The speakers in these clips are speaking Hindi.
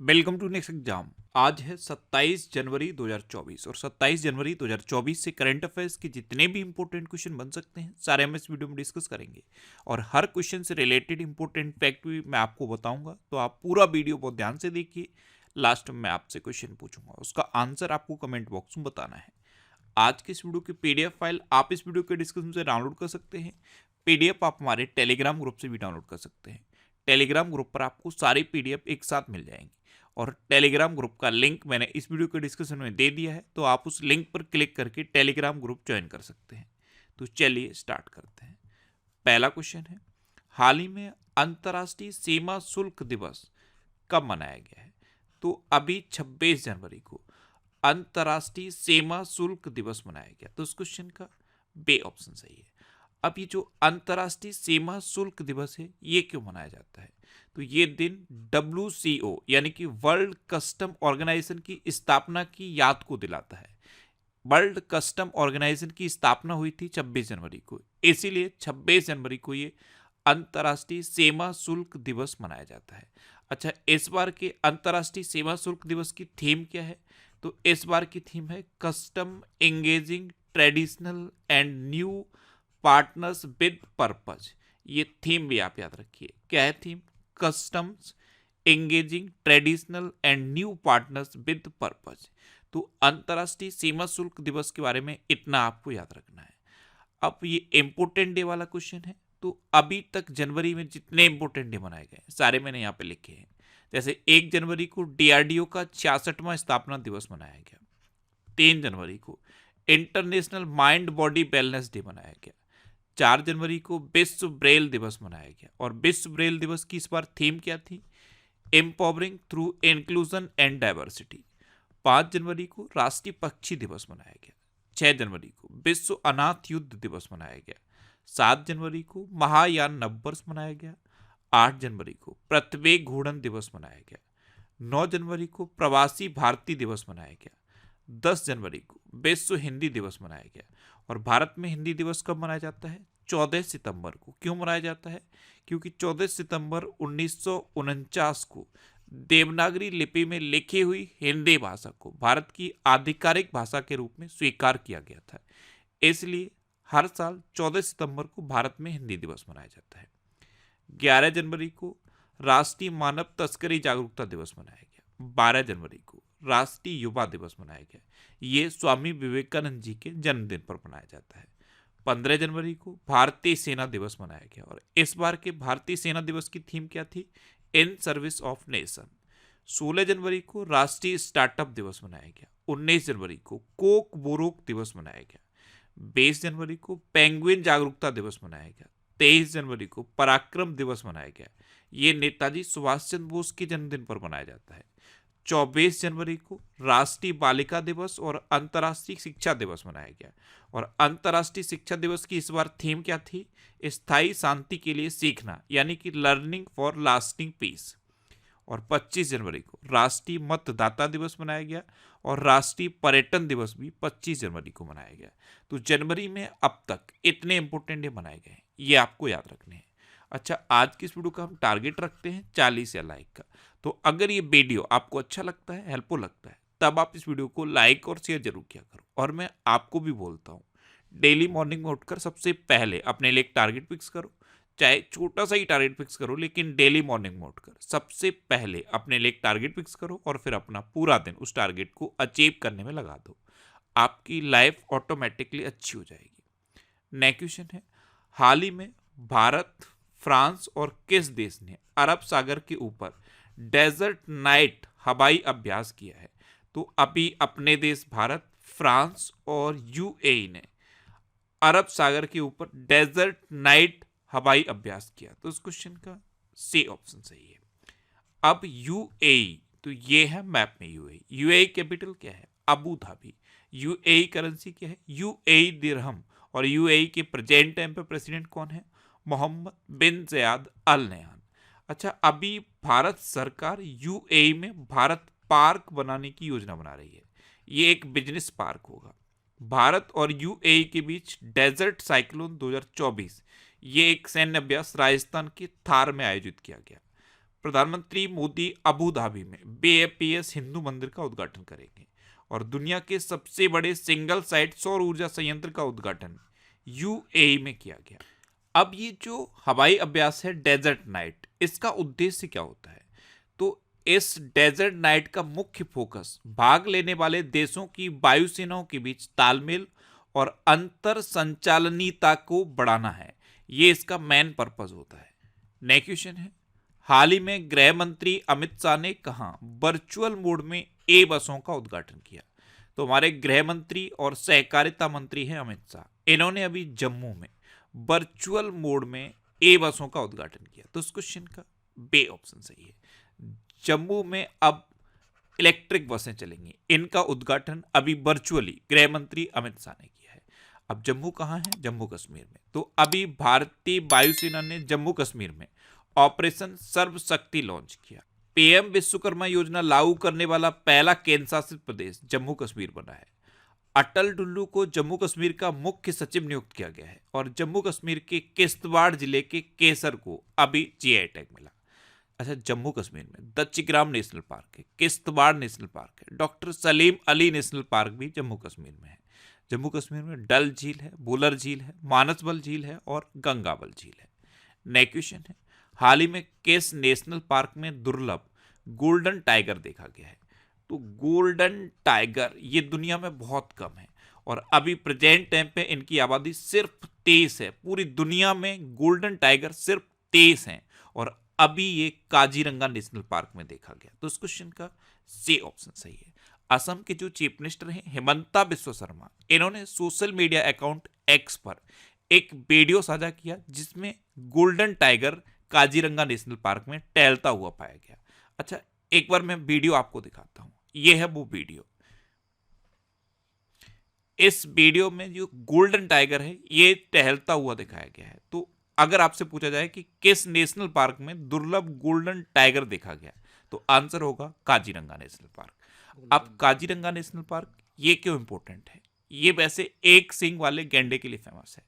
Welcome to next exam. आज है 27 जनवरी 2024 और 27 जनवरी 2024 से करंट अफेयर्स के जितने भी इंपॉर्टेंट क्वेश्चन बन सकते हैं सारे हम इस वीडियो में डिस्कस करेंगे और हर क्वेश्चन से रिलेटेड इंपॉर्टेंट फैक्ट भी मैं आपको बताऊंगा। तो आप पूरा वीडियो बहुत ध्यान से देखिए। लास्ट में मैं आपसे क्वेश्चन पूछूंगा, उसका आंसर आपको कमेंट बॉक्स में बताना है। आज के इस वीडियो की पीडीएफ फाइल आप इस वीडियो के डिस्क्रिप्शन से डाउनलोड कर सकते हैं। पीडीएफ आप हमारे टेलीग्राम ग्रुप से भी डाउनलोड कर सकते हैं। टेलीग्राम ग्रुप पर आपको सारी पीडीएफ एक साथ मिल जाएंगी और टेलीग्राम ग्रुप का लिंक मैंने इस वीडियो के डिस्क्रिप्शन में दे दिया है, तो आप उस लिंक पर क्लिक करके टेलीग्राम ग्रुप ज्वाइन कर सकते हैं। तो चलिए स्टार्ट करते हैं। पहला क्वेश्चन है, हाल ही में अंतर्राष्ट्रीय सीमा शुल्क दिवस कब मनाया गया है? तो अभी 26 जनवरी को अंतर्राष्ट्रीय सीमा शुल्क दिवस मनाया गया। तो इस क्वेश्चन का बे ऑप्शन सही है। अब ये जो अंतर्राष्ट्रीय सीमा शुल्क दिवस है ये क्यों मनाया जाता है? तो ये दिन WCO यानी कि वर्ल्ड कस्टम ऑर्गेनाइजेशन की स्थापना की याद को दिलाता है। वर्ल्ड कस्टम ऑर्गेनाइजेशन की स्थापना हुई थी 26 जनवरी को, इसीलिए 26 जनवरी को ये अंतर्राष्ट्रीय सीमा शुल्क दिवस मनाया जाता है। अच्छा, इस बार के अंतर्राष्ट्रीय सीमा शुल्क दिवस की थीम क्या है? तो इस बार की थीम है custom engaging traditional and new partners with purpose. ये थीम भी आप याद रखिए। क्या है theme? Customs engaging traditional and new partners with purpose. तो अंतर्राष्ट्रीय सीमा शुल्क दिवस के बारे में इतना आपको याद रखना है। अब ये इंपोर्टेंट डे वाला क्वेश्चन है। तो अभी तक जनवरी में जितने इंपोर्टेंट डे मनाए गए सारे मैंने यहाँ पे लिखे हैं। जैसे 1 जनवरी को DRDO का 66वां स्थापना दिवस मनाया गया। 3 जनवरी को international mind body wellness day मनाया गया। 4 जनवरी को विश्व ब्रेल दिवस मनाया गया और विश्व ब्रेल दिवस की इस बार थीम क्या थी? Empowering through inclusion and diversity. 5 जनवरी को राष्ट्रीय पक्षी दिवस मनाया गया। 6 जनवरी को विश्व अनाथ युद्ध दिवस मनाया गया। 7 जनवरी को महायान नववर्ष मनाया गया। 8 जनवरी को पृथ्वी घूर्णन दिवस मनाया गया। 9 जनवरी को प्रवासी भारतीय दिवस मनाया गया। 10 जनवरी को विश्व हिंदी दिवस मनाया गया। और भारत में हिंदी दिवस कब मनाया जाता है? 14 सितंबर को। क्यों मनाया जाता है? क्योंकि 14 सितंबर 1949 को देवनागरी लिपि में लिखी हुई हिंदी भाषा को भारत की आधिकारिक भाषा के रूप में स्वीकार किया गया था। इसलिए हर साल 14 सितंबर को भारत में हिंदी दिवस मनाया जाता है। 11 जनवरी को राष्ट्रीय मानव तस्करी जागरूकता दिवस मनाया गया। 12 जनवरी को राष्ट्रीय युवा दिवस मनाया गया। ये स्वामी विवेकानंद जी के जन्मदिन पर मनाया जाता है। 15 जनवरी को भारतीय सेना दिवस मनाया गया और इस बार के भारतीय सेना दिवस की थीम क्या थी? In service of nation. 16 जनवरी को राष्ट्रीय स्टार्टअप दिवस मनाया गया। 19 जनवरी को कोक बोरोक दिवस मनाया गया। 20 जनवरी को पेंगुइन जागरूकता दिवस मनाया गया। 23 जनवरी को पराक्रम दिवस मनाया गया। ये नेताजी सुभाष चंद्र बोस के जन्मदिन पर मनाया जाता है। 24 जनवरी को राष्ट्रीय बालिका दिवस और अंतर्राष्ट्रीय शिक्षा दिवस मनाया गया और अंतर्राष्ट्रीय शिक्षा दिवस की इस बार थीम क्या थी? स्थायी शांति के लिए सीखना, यानी कि लर्निंग फॉर लास्टिंग पीस। और 25 जनवरी को राष्ट्रीय मतदाता दिवस मनाया गया और राष्ट्रीय पर्यटन दिवस भी 25 जनवरी को मनाया गया। तो जनवरी में अब तक इतने इंपोर्टेंट डे मनाए गए हैं, ये आपको याद रखने हैं। अच्छा, आज की इस वीडियो का हम टारगेट रखते हैं 40 या लाइक का। तो अगर ये वीडियो आपको अच्छा लगता है, हेल्पफुल लगता है, तब आप इस वीडियो को लाइक और शेयर जरूर किया करो। और मैं आपको भी बोलता हूँ, डेली मॉर्निंग में उठकर सबसे पहले अपने लिए एक टारगेट फिक्स करो। चाहे छोटा सा ही टारगेट फिक्स करो, लेकिन डेली मॉर्निंग में उठकर सबसे पहले अपने लिए एक टारगेट फिक्स करो और फिर अपना पूरा दिन उस टारगेट को अचीव करने में लगा दो। आपकी लाइफ ऑटोमेटिकली अच्छी हो जाएगी। नेक्स्ट क्वेश्चन है, हाल ही में भारत, फ्रांस और किस देश ने अरब सागर के ऊपर डेजर्ट नाइट हवाई अभ्यास किया है? तो अभी अपने देश भारत, फ्रांस और UAE ने अरब सागर के ऊपर डेजर्ट नाइट हवाई अभ्यास किया। तो इस क्वेश्चन का सी ऑप्शन सही है। अब UAE, तो ये है मैप में UAE कैपिटल क्या है? Abu Dhabi. UAE करेंसी क्या है? UAE दिरहम। और UAE के प्रेजेंट टाइम पे प्रेसिडेंट कौन है? मोहम्मद बिन ज़याद अल नहयान। अच्छा, अभी भारत सरकार UAE में भारत पार्क बनाने की योजना बना रही है। ये एक बिजनेस पार्क होगा। भारत और UAE के बीच डेजर्ट साइक्लोन 2024, ये एक सैन्य अभ्यास राजस्थान के थार में आयोजित किया गया। प्रधानमंत्री मोदी अबू धाबी में BAPS हिंदू मंदिर का उद्घाटन करेंगे। और दुनिया के सबसे बड़े सिंगल साइट सौर ऊर्जा संयंत्र का उद्घाटन UAE में किया गया। अब ये जो हवाई अभ्यास है डेजर्ट नाइट, इसका उद्देश्य क्या होता है? तो इस डेजर्ट नाइट का मुख्य फोकस भाग लेने वाले देशों की वायुसेनाओं के बीच तालमेल और अंतर संचालनीयता को बढ़ाना है। ये इसका मेन पर्पस होता है। नेक्स्ट क्वेश्चन है, हाल ही में गृह मंत्री अमित शाह ने कहां वर्चुअल मोड में ए बसों का उद्घाटन किया? तो हमारे गृह मंत्री और सहकारिता मंत्री हैं अमित शाह। इन्होंने अभी जम्मू में वर्चुअल मोड में ए बसों का उद्घाटन किया। तो इस क्वेश्चन का बे ऑप्शन सही है। जम्मू में अब इलेक्ट्रिक बसें चलेंगी, इनका उद्घाटन अभी वर्चुअली गृह मंत्री अमित शाह ने किया है। अब जम्मू कहाँ है? जम्मू कश्मीर में। तो अभी भारतीय वायुसेना ने जम्मू कश्मीर में ऑपरेशन सर्वशक्ति लॉन्च किया। PM विश्वकर्मा योजना लागू करने वाला पहला केंद्र शासित प्रदेश जम्मू कश्मीर बना है। अटल डुल्लू को जम्मू कश्मीर का मुख्य सचिव नियुक्त किया गया है। और जम्मू कश्मीर के किश्तवाड़ जिले के केसर को अभी GI टैग मिला। अच्छा, जम्मू कश्मीर में दच्चीग्राम नेशनल पार्क है, किश्तवाड़ नेशनल पार्क है, doctor Salim Ali national park भी जम्मू कश्मीर में है। जम्मू कश्मीर में डल झील है, बुलर झील है, मानसबल झील है और गंगाबल झील है। नेक्स्ट क्वेश्चन है, हाल ही में किस नेशनल पार्क में दुर्लभ गोल्डन टाइगर देखा गया है? तो गोल्डन टाइगर ये दुनिया में बहुत कम है और अभी प्रेजेंट टाइम पे इनकी आबादी सिर्फ 23 है। पूरी दुनिया में गोल्डन टाइगर सिर्फ 23 हैं और अभी ये काजीरंगा नेशनल पार्क में देखा गया। तो इस क्वेश्चन का सी ऑप्शन सही है। असम के जो चीफ मिनिस्टर हैं हिमंता बिस्वा शर्मा, इन्होंने सोशल मीडिया अकाउंट X पर एक वीडियो साझा किया जिसमें golden tiger Kaziranga national park में टहलता हुआ पाया गया। अच्छा, एक बार मैं वीडियो आपको दिखाता हूं। यह है वो वीडियो। इस वीडियो में जो गोल्डन टाइगर है ये टहलता हुआ दिखाया गया है। तो अगर आपसे पूछा जाए कि किस नेशनल पार्क में दुर्लभ गोल्डन टाइगर देखा गया, तो आंसर होगा काजीरंगा नेशनल पार्क। अब काजीरंगा नेशनल पार्क ये क्यों इंपॉर्टेंट है? ये वैसे एक सींग वाले गैंडे के लिए फेमस है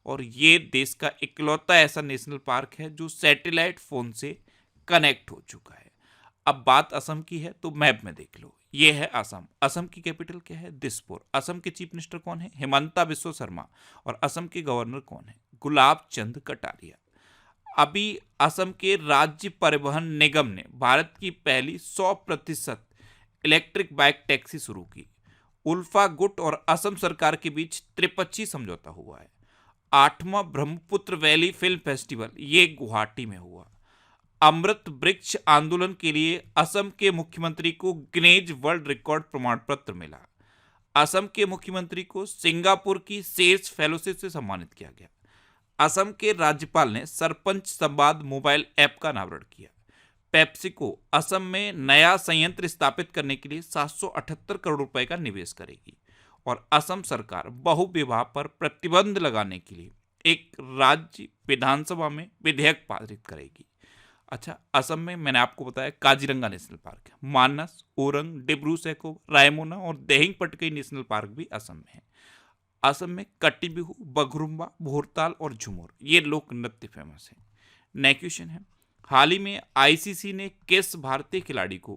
और ये देश का इकलौता ऐसा नेशनल पार्क है जो सैटेलाइट फोन से कनेक्ट हो चुका है। अब बात असम की है तो मैप में देख लो, ये है असम। असम की कैपिटल क्या है? दिसपुर। असम के चीफ मिनिस्टर कौन है? हिमंता बिस्वा शर्मा। और असम के गवर्नर कौन है? गुलाब चंद कटारिया। अभी असम के राज्य परिवहन निगम ने भारत की पहली 100% इलेक्ट्रिक बाइक टैक्सी शुरू की। उल्फा गुट और असम सरकार के बीच त्रिपक्षीय समझौता हुआ है। 8वां ब्रह्मपुत्र वैली फिल्म फेस्टिवल ये गुवाहाटी में हुआ। अमृत वृक्ष आंदोलन के लिए असम के मुख्यमंत्री को गिनीज वर्ल्ड रिकॉर्ड प्रमाण पत्र मिला। असम के मुख्यमंत्री को सिंगापुर की सेज फेलोशिप से सम्मानित किया गया। असम के राज्यपाल ने सरपंच संवाद मोबाइल ऐप का अनावरण किया। पेप्सिको असम में नया संयंत्र स्थापित करने के लिए 778 करोड़ रुपए का निवेश करेगी। और असम सरकार बहुविवाह पर प्रतिबंध लगाने के लिए एक राज्य विधानसभा में विधेयक पारित करेगी। अच्छा, असम में मैंने आपको बताया काजीरंगा नेशनल पार्क है। मानस, ओरंग, डिब्रू सैखोवा, रायमोना और देहिंग पटकई नेशनल पार्क भी असम में है। असम में कट्टी बिहू, बघरुम्बा, भोरताल और झुमर ये लोक नृत्य फेमस है। नेक्स्ट क्वेश्चन है, हाल ही में ICC ने किस भारतीय खिलाड़ी को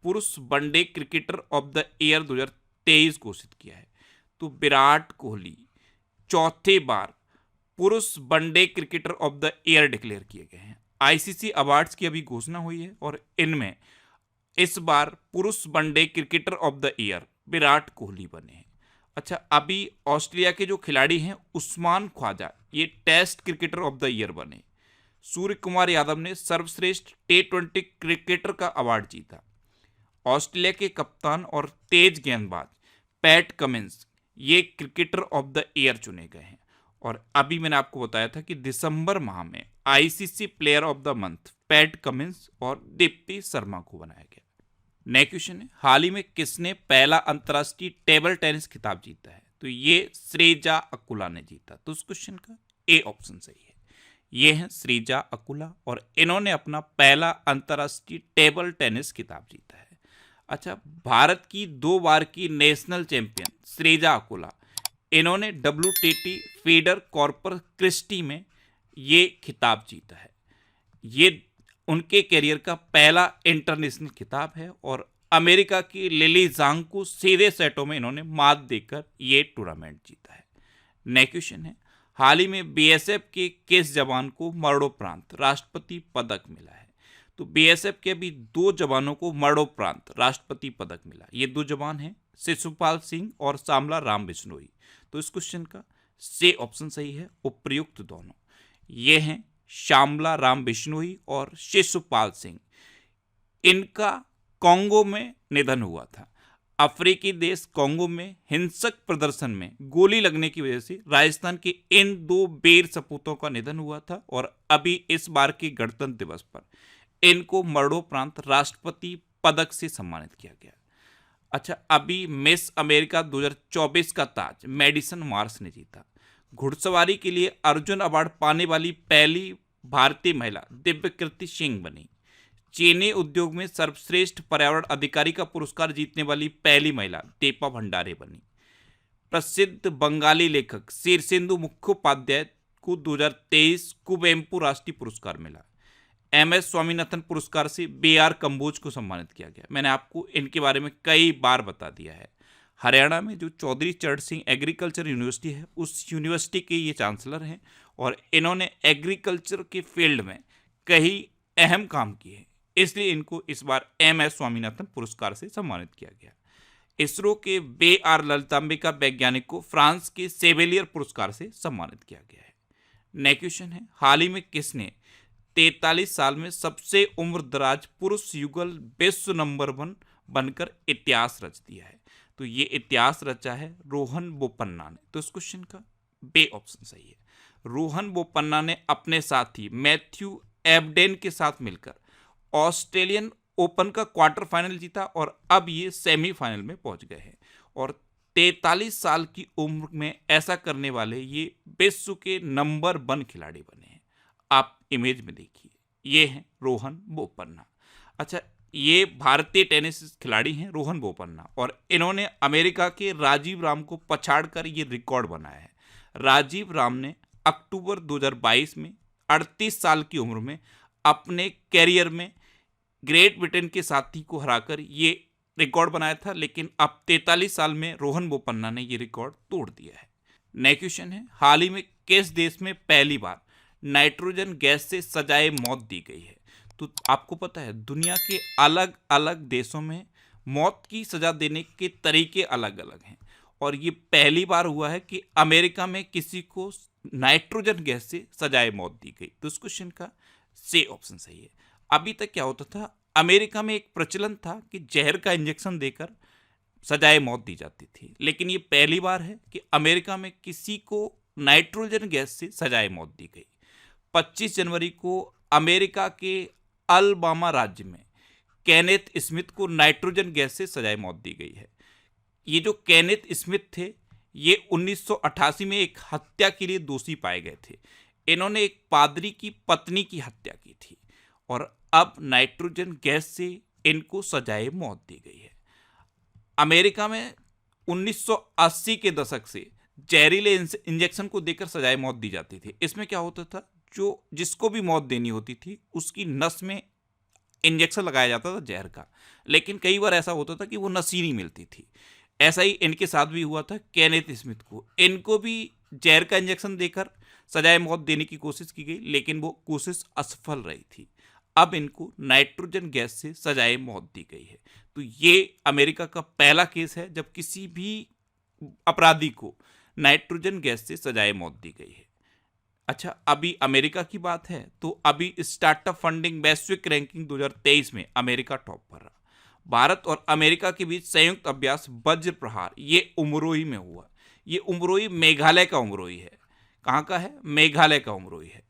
पुरुष one day cricketer of the year 2023 घोषित किया है? तो विराट कोहली चौथे बार पुरुष one day cricketer of the year declare किए गए हैं। ICC अवार्ड्स की अभी घोषणा हुई है और इनमें इस बार पुरुष one day cricketer of the year Virat Kohli बने हैं। अच्छा, अभी ऑस्ट्रेलिया के जो खिलाड़ी हैं उस्मान ख्वाजा ये test cricketer of the year बने। सूर्य कुमार यादव ने सर्वश्रेष्ठ T20 क्रिकेटर का अवार्ड जीता। ऑस्ट्रेलिया के कप्तान और तेज गेंदबाज पैट कमिंस ये क्रिकेटर ऑफ द ईयर चुने गए हैं। और अभी मैंने आपको बताया था कि दिसंबर माह में ICC player of the month PAT Cummins और दीप्ति शर्मा को बनाया गया। नेक्स्ट क्वेश्चन है, हाल ही में किसने पहला अंतर्राष्ट्रीय टेबल टेनिस खिताब जीता है? तो ये श्रीजा अकुला ने जीता। तो उस क्वेश्चन का ए ऑप्शन सही है। ये है श्रीजा अकुला और इन्होंने अपना पहला अंतर्राष्ट्रीय टेबल टेनिस खिताब जीता है। अच्छा, भारत की 2 बार की नेशनल चैंपियन श्रीजा अकुला, इन्होंने WTT फीडर कॉर्पर क्रिस्टी में ये खिताब जीता है। ये उनके करियर का पहला इंटरनेशनल खिताब है और अमेरिका की लिली जांग को सीधे सेटों में इन्होंने मात देकर ये टूर्नामेंट जीता है। नेक्स्ट क्वेश्चन है, हाल ही में बीएसएफ के किस जवान को मरणोपरांत राष्ट्रपति पदक मिला है? तो बीएसएफ के अभी 2 जवानों को मरणोपरांत राष्ट्रपति पदक मिला। ये 2 जवान हैं शिशुपाल सिंह और श्यामला राम बिश्नोई। तो इस क्वेश्चन का से ऑप्शन सही है, उपर्युक्त दोनों। ये हैं श्यामला राम बिश्नोई और शिशुपाल सिंह। इनका कांगो में निधन हुआ था। अफ्रीकी देश कांगो में हिंसक प्रदर्शन में गोली लगने की वजह से राजस्थान के इन 2 वीर सपूतों का निधन हुआ था और अभी इस बार के गणतंत्र दिवस पर इनको मरणोपरांत राष्ट्रपति पदक से सम्मानित किया गया। अच्छा, अभी मिस अमेरिका 2024 का ताज मेडिसन मार्स ने जीता। घुड़सवारी के लिए अर्जुन अवार्ड पाने वाली पहली भारतीय महिला दिव्यकृति सिंह बनी। चीनी उद्योग में सर्वश्रेष्ठ पर्यावरण अधिकारी का पुरस्कार जीतने वाली पहली महिला दीपा भंडारे बनी। प्रसिद्ध बंगाली लेखक शीर्षेंदु मुखोपाध्याय को 2023 कुवेम्पु राष्ट्रीय पुरस्कार मिला। MS स्वामीनाथन पुरस्कार से BR कंबोज को सम्मानित किया गया। मैंने आपको इनके बारे में कई बार बता दिया है। हरियाणा में जो चौधरी चरण सिंह एग्रीकल्चर यूनिवर्सिटी है, उस यूनिवर्सिटी के ये चांसलर हैं और इन्होंने एग्रीकल्चर के फील्ड में कई अहम काम किए हैं, इसलिए इनको इस बार MS स्वामीनाथन पुरस्कार से सम्मानित किया गया। इसरो के BR ललितांबिका वैज्ञानिक को फ्रांस के सेवेलियर पुरस्कार से सम्मानित किया गया है। नेक्स्ट क्वेश्चन है, हाल ही में किसने 43 साल में सबसे उम्रदराज पुरुष युगल विश्व नंबर 1 बनकर इतिहास रच दिया है? तो ये इतिहास रचा है रोहन बोपन्ना ने। तो इस क्वेश्चन का बे ऑप्शन सही है। रोहन बोपन्ना ने अपने साथी मैथ्यू एबडेन के साथ मिलकर ऑस्ट्रेलियन ओपन का क्वार्टर फाइनल जीता और अब ये सेमीफाइनल में पहुंच गए हैं और 43 साल की उम्र में ऐसा करने वाले ये विश्व के नंबर 1 खिलाड़ी बने हैं। आप इमेज में देखिए, ये हैं रोहन बोपन्ना। अच्छा, ये भारतीय टेनिस खिलाड़ी हैं रोहन बोपन्ना और इन्होंने अमेरिका के राजीव राम को पछाड़कर ये रिकॉर्ड बनाया है। राजीव राम ने अक्टूबर 2022 में 38 साल की उम्र में अपने कैरियर में ग्रेट ब्रिटेन के साथी को हराकर ये रिकॉर्ड बनाया था, लेकिन अब 43 साल में रोहन बोपन्ना ने ये रिकॉर्ड तोड़ दिया है। नेक्स्ट क्वेश्चन है, हाल ही में किस देश में पहली बार नाइट्रोजन गैस से सजाए मौत दी गई है? तो आपको पता है दुनिया के अलग अलग देशों में मौत की सजा देने के तरीके अलग अलग हैं और ये पहली बार हुआ है कि अमेरिका में किसी को नाइट्रोजन गैस से सजाए मौत दी गई। तो इस क्वेश्चन का से ऑप्शन सही है। अभी तक क्या होता था, अमेरिका में एक प्रचलन था कि जहर का इंजेक्शन देकर सजाए मौत दी जाती थी, लेकिन ये पहली बार है कि अमेरिका में किसी को नाइट्रोजन गैस से सजाए मौत दी गई। 25 जनवरी को अमेरिका के अलबामा राज्य में केनेथ स्मिथ को नाइट्रोजन गैस से सजाए मौत दी गई है। ये जो केनेथ स्मिथ थे, ये 1988 में एक हत्या के लिए दोषी पाए गए थे। इन्होंने एक पादरी की पत्नी की हत्या की थी और अब नाइट्रोजन गैस से इनको सजाए मौत दी गई है। अमेरिका में 1980 के दशक से जहरीले इंजेक्शन को देकर सजाए मौत दी जाती थी। इसमें क्या होता था, जो जिसको भी मौत देनी होती थी उसकी नस में इंजेक्शन लगाया जाता था जहर का, लेकिन कई बार ऐसा होता था कि वो नस ही नहीं मिलती थी। ऐसा ही इनके साथ भी हुआ था केनेथ स्मिथ को। इनको भी जहर का इंजेक्शन देकर सजाए मौत देने की कोशिश की गई, लेकिन वो कोशिश असफल रही थी। अब इनको नाइट्रोजन गैस से सजाए मौत दी गई है। तो ये अमेरिका का पहला केस है जब किसी भी अपराधी को नाइट्रोजन गैस से सजाए मौत दी गई है। अच्छा, अभी अमेरिका की बात है तो अभी स्टार्टअप फंडिंग वैश्विक रैंकिंग 2023 में अमेरिका टॉप पर रहा। भारत और अमेरिका के बीच संयुक्त अभ्यास वज्र प्रहार ये उमरोई में हुआ। ये उमरोई मेघालय का उमरोई है। कहाँ का है? मेघालय का उमरोई है।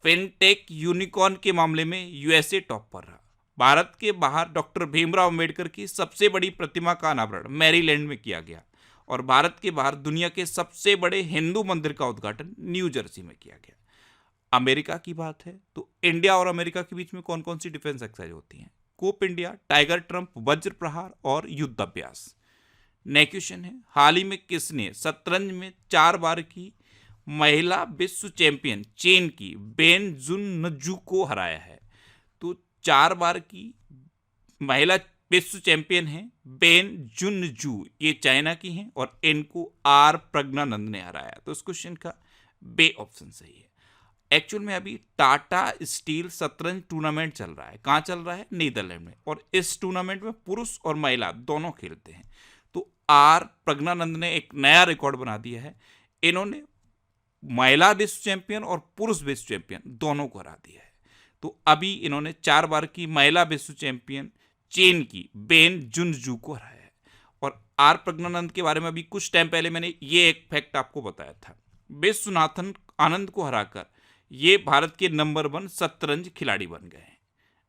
फिनटेक यूनिकॉर्न के मामले में USA टॉप पर रहा। भारत के बाहर डॉक्टर भीमराव अंबेडकर की सबसे बड़ी प्रतिमा का अनावरण मैरीलैंड में किया गया और भारत के बाहर दुनिया के सबसे बड़े हिंदू मंदिर का उद्घाटन न्यू जर्सी में किया गया। अमेरिका की बात है तो इंडिया और अमेरिका के बीच में कौन कौन सी डिफेंस एक्सरसाइज होती हैं? कोप इंडिया, टाइगर ट्रंप, वज्र प्रहार और युद्ध अभ्यास। नेक्स्ट क्वेश्चन है, हाल ही में किसने शतरंज में 4 बार की महिला विश्व चैंपियन चीन की बेन जुनजू को हराया है? तो 4 बार की महिला विश्व चैंपियन हैं बेन जुनजू, ये चाइना की हैं और इनको आर प्रज्ञानंद ने हराया। तो इस क्वेश्चन का बे ऑप्शन सही है। एक्चुअल में अभी टाटा स्टील शतरंज टूर्नामेंट चल रहा है। कहाँ चल रहा है? नीदरलैंड में। और इस टूर्नामेंट में पुरुष और महिला दोनों खेलते हैं। तो आर प्रज्ञानंद ने एक नया रिकॉर्ड बना दिया है। इन्होंने महिला विश्व चैंपियन और पुरुष विश्व चैंपियन दोनों को हरा दिया है। तो अभी इन्होंने 4 बार की महिला विश्व चैंपियन चीन की बेन जुनजू को हराया है। और आर प्रज्ञानंद के बारे में अभी कुछ टाइम पहले मैंने ये एक फैक्ट आपको बताया था। विश्वनाथन आनंद को हराकर ये भारत के नंबर 1 शतरंज खिलाड़ी बन गए हैं।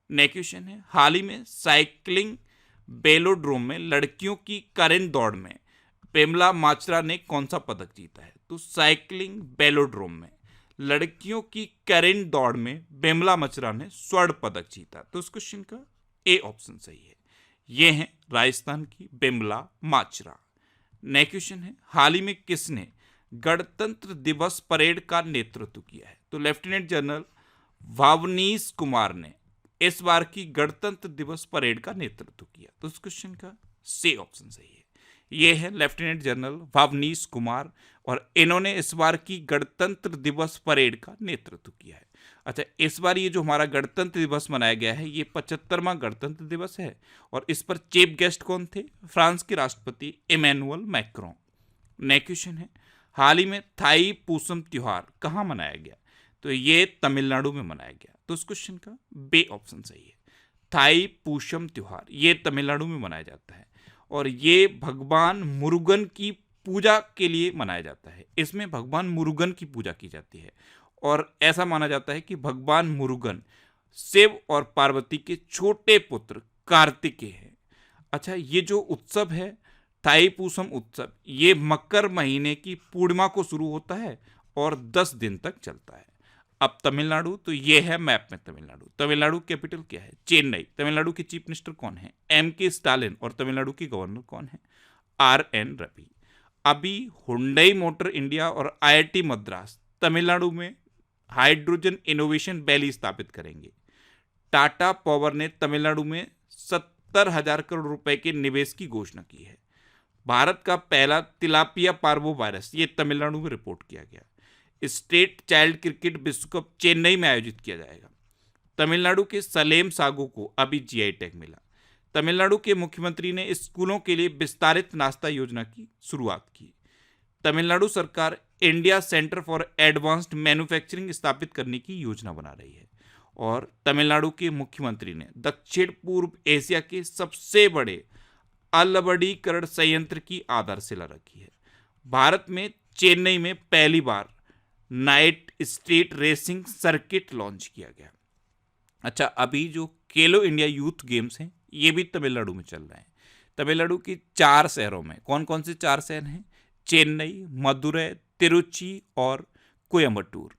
नेक्स्ट क्वेश्चन है, हाल ही में साइकिलिंग बेलोड्रोम में लड़कियों की करेंट दौड़ में पेमला माचरा ने कौन सा पदक जीता है? तो साइकिलिंग बेलोड्रोम में लड़कियों की करेंट दौड़ में बेमला मचरा ने स्वर्ण पदक जीता। तो इस क्वेश्चन का ए ऑप्शन सही है। ये है राजस्थान की बेमला माचरा। नेक्स्ट क्वेश्चन है, हाल ही में किसने गणतंत्र दिवस परेड का नेतृत्व किया है? तो लेफ्टिनेंट जनरल भावनीश कुमार ने इस बार की गणतंत्र दिवस परेड का नेतृत्व किया। तो इस क्वेश्चन का सी ऑप्शन सही है। ये है लेफ्टिनेंट जनरल भावनीश कुमार और इन्होंने इस बार की गणतंत्र दिवस परेड का नेतृत्व किया है। अच्छा, इस बार ये जो हमारा गणतंत्र दिवस मनाया गया है ये 75वां गणतंत्र दिवस है और इस पर चीफ गेस्ट कौन थे? फ्रांस के राष्ट्रपति इमैनुअल मैक्रों। नेक्स्ट क्वेश्चन है, हाल ही में थाई पूसम त्योहार कहाँ मनाया गया? तो ये तमिलनाडु में मनाया गया। तो इस क्वेश्चन का बे ऑप्शन सही है। थाई पूसम त्योहार ये तमिलनाडु में मनाया जाता है और ये भगवान मुरुगन की पूजा के लिए मनाया जाता है। इसमें भगवान मुरुगन की पूजा की जाती है और ऐसा माना जाता है कि भगवान मुरुगन शिव और पार्वती के छोटे पुत्र कार्तिकेय हैं। अच्छा, ये जो उत्सव है थाईपुसम उत्सव ये मकर महीने की पूर्णिमा को शुरू होता है और 10 दिन तक चलता है। अब तमिलनाडु, तो ये है मैप में तमिलनाडु। तमिलनाडु कैपिटल क्या है? चेन्नई। तमिलनाडु के चीफ मिनिस्टर कौन है? M.K. स्टालिन। और तमिलनाडु के गवर्नर कौन है? R.N. रवि। अभी हुंडई मोटर इंडिया और IIT मद्रास तमिलनाडु में हाइड्रोजन इनोवेशन वैली स्थापित करेंगे। टाटा पावर ने तमिलनाडु में 70,000 करोड़ रुपए के निवेश की घोषणा की है। भारत का पहला तिलापिया पार्वो वायरस ये तमिलनाडु में रिपोर्ट किया गया। स्टेट चाइल्ड क्रिकेट विश्व कप चेन्नई में आयोजित किया जाएगा। तमिलनाडु के सलेम सागो को अभी GI टैग मिला। तमिलनाडु के मुख्यमंत्री ने स्कूलों के लिए विस्तारित नाश्ता योजना की शुरुआत की। तमिलनाडु सरकार India centre for advanced manufacturing स्थापित करने की योजना बना रही है और तमिलनाडु के मुख्यमंत्री ने दक्षिण पूर्व एशिया के सबसे बड़े अलवड़ीकरण संयंत्र की आधारशिला रखी है। भारत में चेन्नई में पहली बार night street racing circuit launch किया गया। अच्छा, अभी जो खेलो इंडिया यूथ गेम्स हैं ये भी तमिलनाडु में चल रहे हैं। तमिलनाडु के 4 शहरों में कौन कौन से 4 शहर हैं? चेन्नई, मदुरै, तिरुचि और कोयम्बटूर।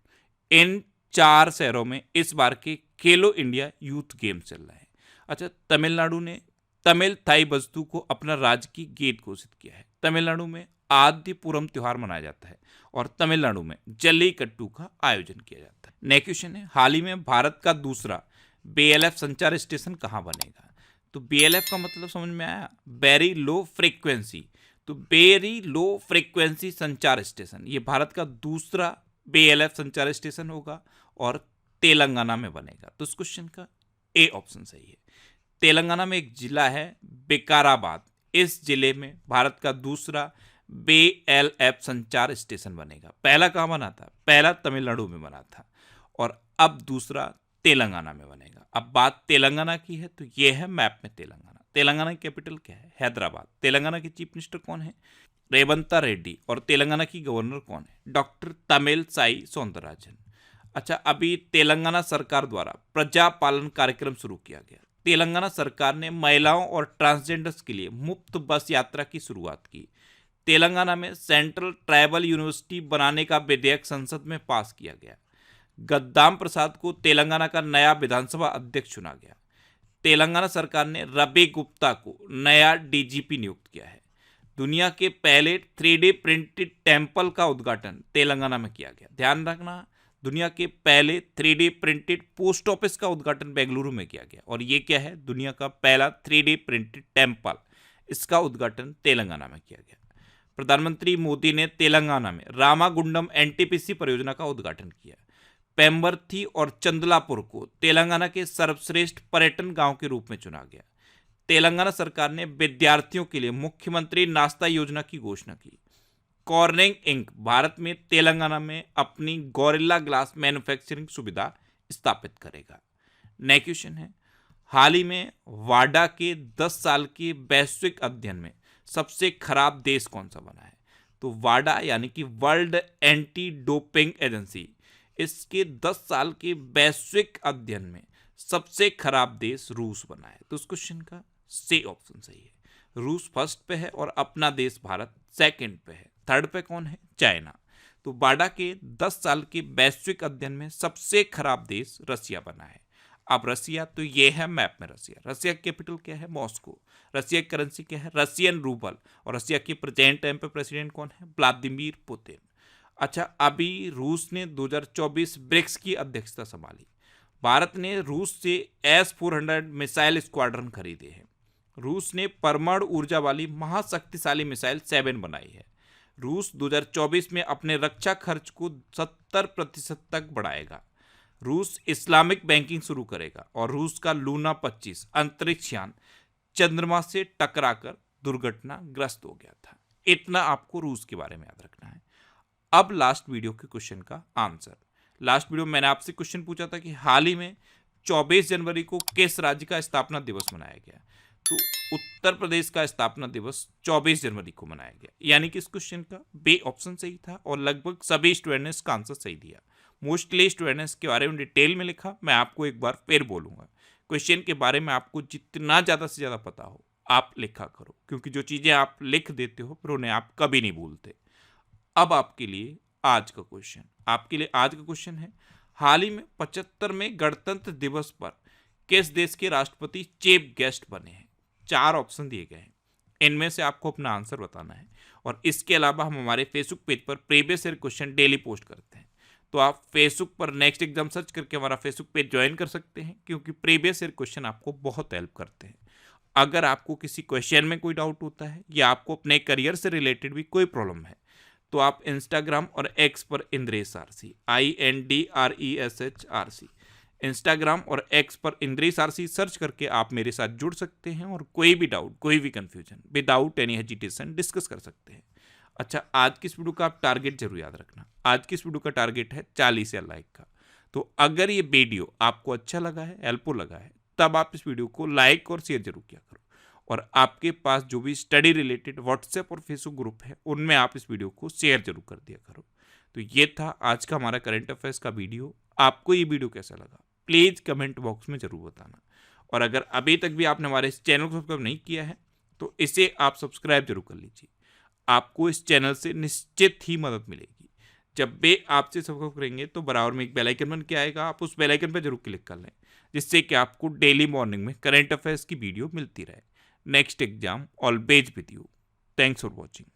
इन 4 शहरों में इस बार के खेलो इंडिया यूथ गेम्स चल रहे हैं। अच्छा, तमिलनाडु ने तमिल थाई वस्तु को अपना राज्य की गेट घोषित किया है। तमिलनाडु में आदिपुरम त्योहार मनाया जाता है और तमिलनाडु में जल्लीकट्टू का आयोजन किया जाता है। नेक्स्ट क्वेश्चन है, हाल ही में भारत का दूसरा BLF संचार स्टेशन कहाँ बनेगा? तो BLF का मतलब समझ में आया? Very low frequency. तो वेरी लो फ्रीक्वेंसी संचार स्टेशन ये भारत का दूसरा BLF संचार स्टेशन होगा और तेलंगाना में बनेगा। तो इस क्वेश्चन का ए ऑप्शन सही है। तेलंगाना में एक जिला है विकाराबाद, इस जिले में भारत का दूसरा BLF संचार स्टेशन बनेगा। पहला कहाँ बना था? पहला तमिलनाडु में बना था और अब दूसरा तेलंगाना में बनेगा। अब बात तेलंगाना की है तो ये है मैप में तेलंगाना। तेलंगाना की कैपिटल क्या है? हैदराबाद। तेलंगाना के चीफ मिनिस्टर कौन है? रेवंता रेड्डी। और तेलंगाना की गवर्नर कौन है? डॉक्टर तमिलसाई सौंदरराजन। अच्छा, अभी तेलंगाना सरकार द्वारा प्रजा पालन कार्यक्रम शुरू किया गया। तेलंगाना सरकार ने महिलाओं और ट्रांसजेंडर्स के लिए मुफ्त बस यात्रा की शुरुआत की। तेलंगाना में सेंट्रल ट्राइबल यूनिवर्सिटी बनाने का विधेयक संसद में पास किया गया। गद्दाम प्रसाद को तेलंगाना का नया विधानसभा अध्यक्ष चुना गया। तेलंगाना सरकार ने रवि गुप्ता को नया DGP नियुक्त किया है। दुनिया के पहले 3D प्रिंटेड टेम्पल का उद्घाटन तेलंगाना में किया गया। ध्यान रखना, दुनिया के पहले 3D प्रिंटेड पोस्ट ऑफिस का उद्घाटन बेंगलुरु में किया गया। और ये क्या है? दुनिया का पहला 3D प्रिंटेड टेम्पल, इसका उद्घाटन तेलंगाना में किया गया। प्रधानमंत्री मोदी ने तेलंगाना में रामागुंडम एनटीपीसी परियोजना का उद्घाटन किया। पेम्बर्थी और चंदलापुर को तेलंगाना के सर्वश्रेष्ठ पर्यटन गांव के रूप में चुना गया। तेलंगाना सरकार ने विद्यार्थियों के लिए मुख्यमंत्री नाश्ता योजना की घोषणा की। कॉर्निंग इंक भारत में तेलंगाना में अपनी गोरिल्ला ग्लास मैन्युफैक्चरिंग सुविधा स्थापित करेगा। नेक्स्ट क्वेश्चन है, हाल ही में वाडा के 10 साल के वैश्विक अध्ययन में सबसे खराब देश कौन सा बना है? तो वाडा यानी कि वर्ल्ड एंटी डोपिंग एजेंसी, इसके 10 साल के वैश्विक अध्ययन में सबसे खराब देश रूस बना है। तो इस क्वेश्चन का सी ऑप्शन सही है। रूस फर्स्ट पे है और अपना देश भारत सेकंड पे है। थर्ड पे कौन है? चाइना। तो वाडा के 10 साल के वैश्विक अध्ययन में सबसे खराब देश रसिया बना है। अब रसिया, तो ये है मैप में रसिया। रसिया की कैपिटल क्या है? मॉस्को। रसिया की करेंसी क्या है? Russian rouble. और रसिया के प्रेजेंट टाइम पे प्रेसिडेंट कौन है? Vladimir Putin. अच्छा, अभी रूस ने 2024 ब्रिक्स की अध्यक्षता संभाली। भारत ने रूस से S-400 मिसाइल स्क्वाड्रन खरीदे हैं। रूस ने परमाणु ऊर्जा वाली महाशक्तिशाली मिसाइल 7 बनाई है। रूस 2024 में अपने रक्षा खर्च को 70% तक बढ़ाएगा। रूस इस्लामिक बैंकिंग शुरू करेगा। और रूस का लूना 25 अंतरिक्ष यान चंद्रमा से टकराकर दुर्घटनाग्रस्त हो गया था। इतना आपको रूस के बारे में याद रखना है। अब लास्ट वीडियो के क्वेश्चन का आंसर। लास्ट वीडियो में मैंने आपसे क्वेश्चन पूछा था कि हाल ही में 24 जनवरी को किस राज्य का स्थापना दिवस मनाया गया? तो उत्तर प्रदेश का स्थापना दिवस 24 जनवरी को मनाया गया। यानी कि इस क्वेश्चन का बी ऑप्शन सही था और लगभग सभी स्टूडेंट ने इसका आंसर सही दिया। मोस्टली स्टूडेंट ने इसके बारे में डिटेल में लिखा। मैं आपको एक बार फिर बोलूंगा, क्वेश्चन के बारे में आपको जितना ज़्यादा से ज़्यादा पता हो आप लिखा करो, क्योंकि जो चीज़ें आप लिख देते हो फिर उन्हें आप कभी नहीं भूलते। अब आपके लिए आज का क्वेश्चन है, हाल ही में 75वें गणतंत्र दिवस पर किस देश के राष्ट्रपति चीफ गेस्ट बने हैं? 4 ऑप्शन दिए गए हैं, इनमें से आपको अपना आंसर बताना है। और इसके अलावा हम हमारे फेसबुक पेज पर previous year question daily post करते हैं, तो आप फेसबुक पर नेक्स्ट एग्जाम सर्च करके हमारा फेसबुक पेज ज्वाइन कर सकते हैं, क्योंकि प्रीवियस ईयर क्वेश्चन आपको बहुत हेल्प करते हैं। अगर आपको किसी क्वेश्चन में कोई डाउट होता है या आपको अपने करियर से रिलेटेड भी कोई प्रॉब्लम है, तो आप इंस्टाग्राम और एक्स पर इंद्रेश आरसी INDRESH इंस्टाग्राम और एक्स पर इंद्रेश आरसी सर्च करके आप मेरे साथ जुड़ सकते हैं और कोई भी डाउट, कोई भी confusion without any hesitation discuss कर सकते हैं। अच्छा, आज की इस वीडियो का आप टारगेट जरूर याद रखना। आज की इस वीडियो का टारगेट है 40 या लाइक का। तो अगर ये वीडियो आपको अच्छा लगा है, हेल्पफुल लगा है, तब आप इस वीडियो को लाइक और शेयर जरूर किया करो। और आपके पास जो भी स्टडी रिलेटेड व्हाट्सएप और फेसबुक ग्रुप है उनमें आप इस वीडियो को शेयर जरूर कर दिया करो। तो ये था आज का हमारा करंट अफेयर्स का वीडियो। आपको ये वीडियो कैसा लगा प्लीज़ कमेंट बॉक्स में ज़रूर बताना। और अगर अभी तक भी आपने हमारे इस चैनल को सब्सक्राइब नहीं किया है तो इसे आप सब्सक्राइब जरूर कर लीजिए। आपको इस चैनल से निश्चित ही मदद मिलेगी। जब भी आपसे सब्सक्राइब करेंगे तो बराबर में एक बेल आइकन बन के आएगा, आप उस बेल आइकन पर जरूर क्लिक कर लें, जिससे कि आपको डेली मॉर्निंग में करंट अफेयर्स की वीडियो मिलती रहे। Next exam always with you. Thanks for watching.